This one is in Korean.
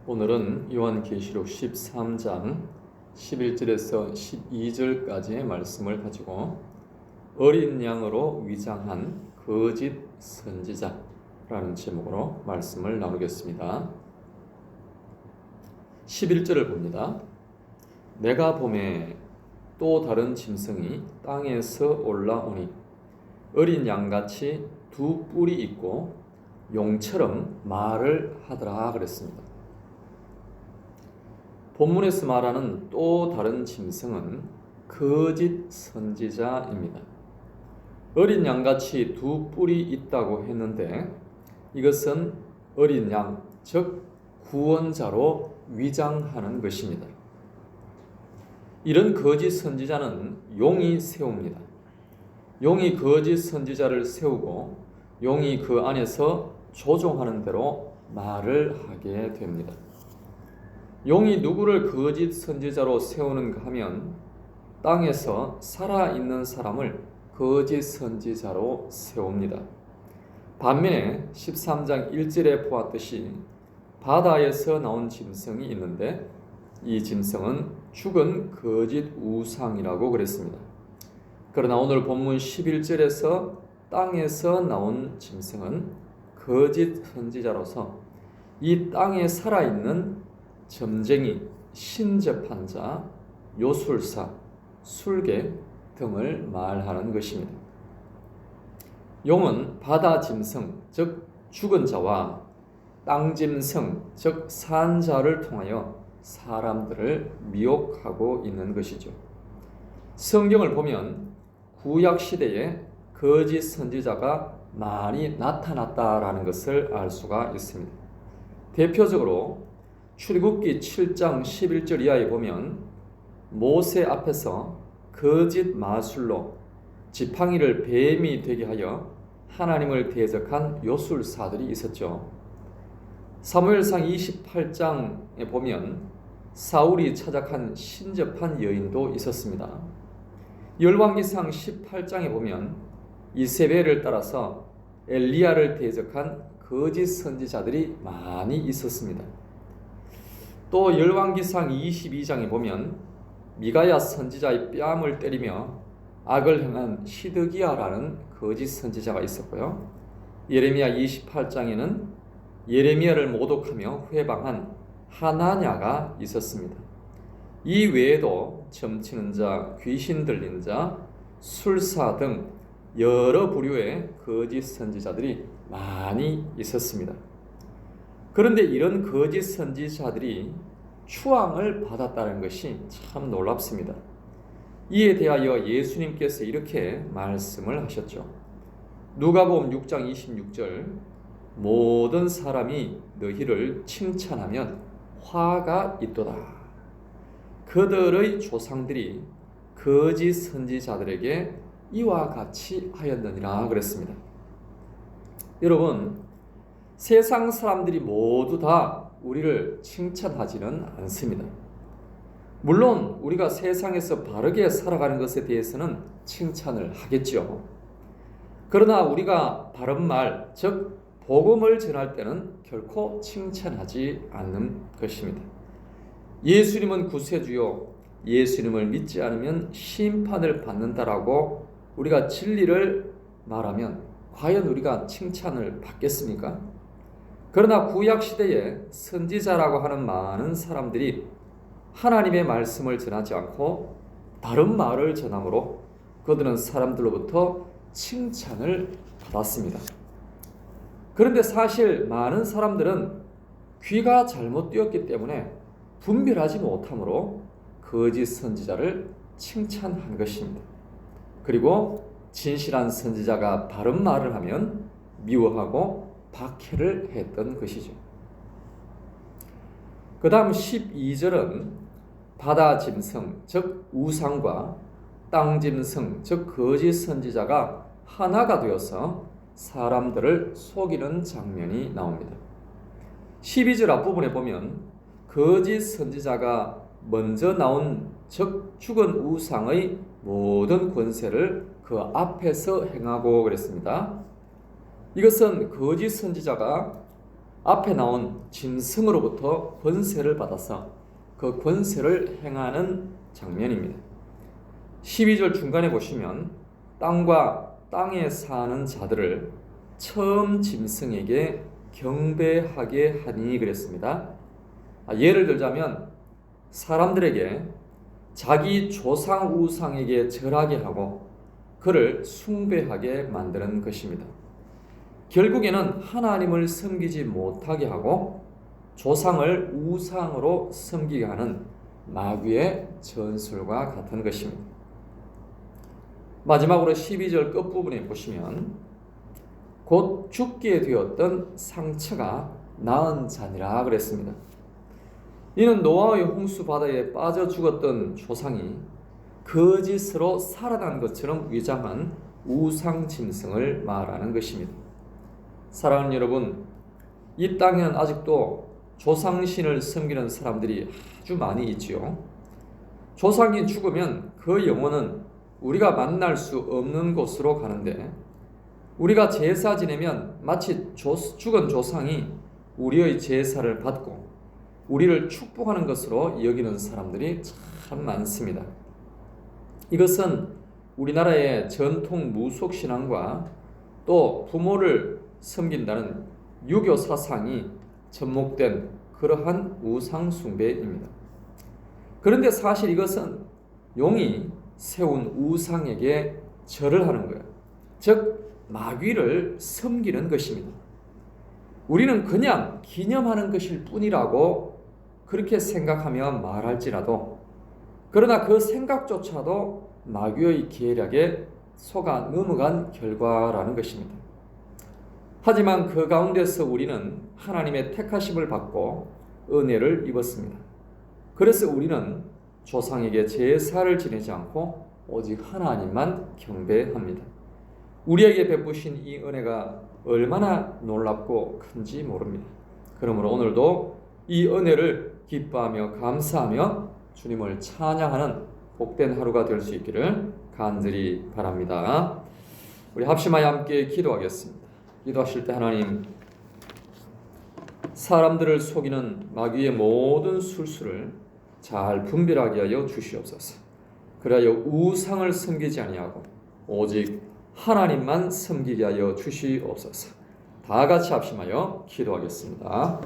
오늘은 요한계시록 13장 11절에서 12절까지의 말씀을 가지고 어린 양으로 위장한 거짓 선지자라는 제목으로 말씀을 나누겠습니다. 11절을 봅니다. 내가 보매 또 다른 짐승이 땅에서 올라오니 어린 양같이 두 뿔이 있고 용처럼 말을 하더라 그랬습니다. 본문에서 말하는 또 다른 짐승은 거짓 선지자입니다. 어린 양같이 두 뿔이 있다고 했는데 이것은 어린 양, 즉 구원자로 위장하는 것입니다. 이런 거짓 선지자는 용이 세웁니다. 용이 거짓 선지자를 세우고 용이 그 안에서 조종하는 대로 말을 하게 됩니다. 용이 누구를 거짓 선지자로 세우는가 하면 땅에서 살아있는 사람을 거짓 선지자로 세웁니다. 반면에 13장 1절에 보았듯이 바다에서 나온 짐승이 있는데 이 짐승은 죽은 거짓 우상이라고 그랬습니다. 그러나 오늘 본문 11절에서 땅에서 나온 짐승은 거짓 선지자로서 이 땅에 살아있는 점쟁이, 신접한 자, 요술사, 술개 등을 말하는 것입니다. 용은 바다 짐승, 즉 죽은 자와 땅 짐승, 즉 산 자를 통하여 사람들을 미혹하고 있는 것이죠. 성경을 보면 구약 시대에 거짓 선지자가 많이 나타났다라는 것을 알 수가 있습니다. 대표적으로 출애굽기 7장 11절 이하에 보면 모세 앞에서 거짓 마술로 지팡이를 뱀이 되게 하여 하나님을 대적한 요술사들이 있었죠. 사무엘상 28장에 보면 사울이 찾아간 신접한 여인도 있었습니다. 열왕기상 18장에 보면 이세벨을 따라서 엘리야를 대적한 거짓 선지자들이 많이 있었습니다. 또 열왕기상 22장에 보면 미가야 선지자의 뺨을 때리며 악을 행한 시드기야라는 거짓 선지자가 있었고요. 예레미야 28장에는 예레미야를 모독하며 회방한 하나냐가 있었습니다. 이 외에도 점치는 자, 귀신 들린 자, 술사 등 여러 부류의 거짓 선지자들이 많이 있었습니다. 그런데 이런 거짓 선지자들이 추앙을 받았다는 것이 참 놀랍습니다. 이에 대하여 예수님께서 이렇게 말씀을 하셨죠. 누가복음 6장 26절 모든 사람이 너희를 칭찬하면 화가 있도다. 그들의 조상들이 거짓 선지자들에게 이와 같이 하였느니라 그랬습니다. 여러분, 세상 사람들이 모두 다 우리를 칭찬하지는 않습니다. 물론 우리가 세상에서 바르게 살아가는 것에 대해서는 칭찬을 하겠죠. 그러나 우리가 바른 말, 즉 복음을 전할 때는 결코 칭찬하지 않는 것입니다. 예수님은 구세주요, 예수님을 믿지 않으면 심판을 받는다라고 우리가 진리를 말하면 과연 우리가 칭찬을 받겠습니까? 그러나 구약 시대에 선지자라고 하는 많은 사람들이 하나님의 말씀을 전하지 않고 다른 말을 전함으로 그들은 사람들로부터 칭찬을 받았습니다. 그런데 사실 많은 사람들은 귀가 잘못 뜨였기 때문에 분별하지 못함으로 거짓 선지자를 칭찬한 것입니다. 그리고 진실한 선지자가 바른 말을 하면 미워하고 박해를 했던 것이죠. 그 다음 12절은 바다 짐승, 즉 우상과 땅 짐승, 즉 거짓 선지자가 하나가 되어서 사람들을 속이는 장면이 나옵니다. 12절 앞부분에 보면 거짓 선지자가 먼저 나온 즉 죽은 우상의 모든 권세를 그 앞에서 행하고 그랬습니다. 이것은 거짓 선지자가 앞에 나온 짐승으로부터 권세를 받아서 그 권세를 행하는 장면입니다. 12절 중간에 보시면 땅과 땅에 사는 자들을 처음 짐승에게 경배하게 하니 그랬습니다. 예를 들자면 사람들에게 자기 조상 우상에게 절하게 하고 그를 숭배하게 만드는 것입니다. 결국에는 하나님을 섬기지 못하게 하고 조상을 우상으로 섬기게 하는 마귀의 전술과 같은 것입니다. 마지막으로 12절 끝부분에 보시면 곧 죽게 되었던 상처가 나은 자니라 그랬습니다. 이는 노아의 홍수 바다에 빠져 죽었던 조상이 거짓으로 살아난 것처럼 위장한 우상 짐승을 말하는 것입니다. 사랑하는 여러분, 이 땅에는 아직도 조상신을 섬기는 사람들이 아주 많이 있지요. 조상이 죽으면 그 영혼은 우리가 만날 수 없는 곳으로 가는데 우리가 제사 지내면 마치 죽은 조상이 우리의 제사를 받고 우리를 축복하는 것으로 여기는 사람들이 참 많습니다. 이것은 우리나라의 전통 무속신앙과 또 부모를 섬긴다는 유교 사상이 접목된 그러한 우상 숭배입니다. 그런데 사실 이것은 용이 세운 우상에게 절을 하는 거예요. 즉 마귀를 섬기는 것입니다. 우리는 그냥 기념하는 것일 뿐이라고 그렇게 생각하며 말할지라도 그러나 그 생각조차도 마귀의 계략에 속아 넘어간 결과라는 것입니다. 하지만 그 가운데서 우리는 하나님의 택하심을 받고 은혜를 입었습니다. 그래서 우리는 조상에게 제사를 지내지 않고 오직 하나님만 경배합니다. 우리에게 베푸신 이 은혜가 얼마나 놀랍고 큰지 모릅니다. 그러므로 오늘도 이 은혜를 기뻐하며 감사하며 주님을 찬양하는 복된 하루가 될 수 있기를 간절히 바랍니다. 우리 합심하여 함께 기도하겠습니다. 기도하실 때 하나님, 사람들을 속이는 마귀의 모든 술수를 잘 분별하게 하여 주시옵소서. 그리하여 우상을 섬기지 아니하고 오직 하나님만 섬기게 하여 주시옵소서. 다 같이 합심하여 기도하겠습니다.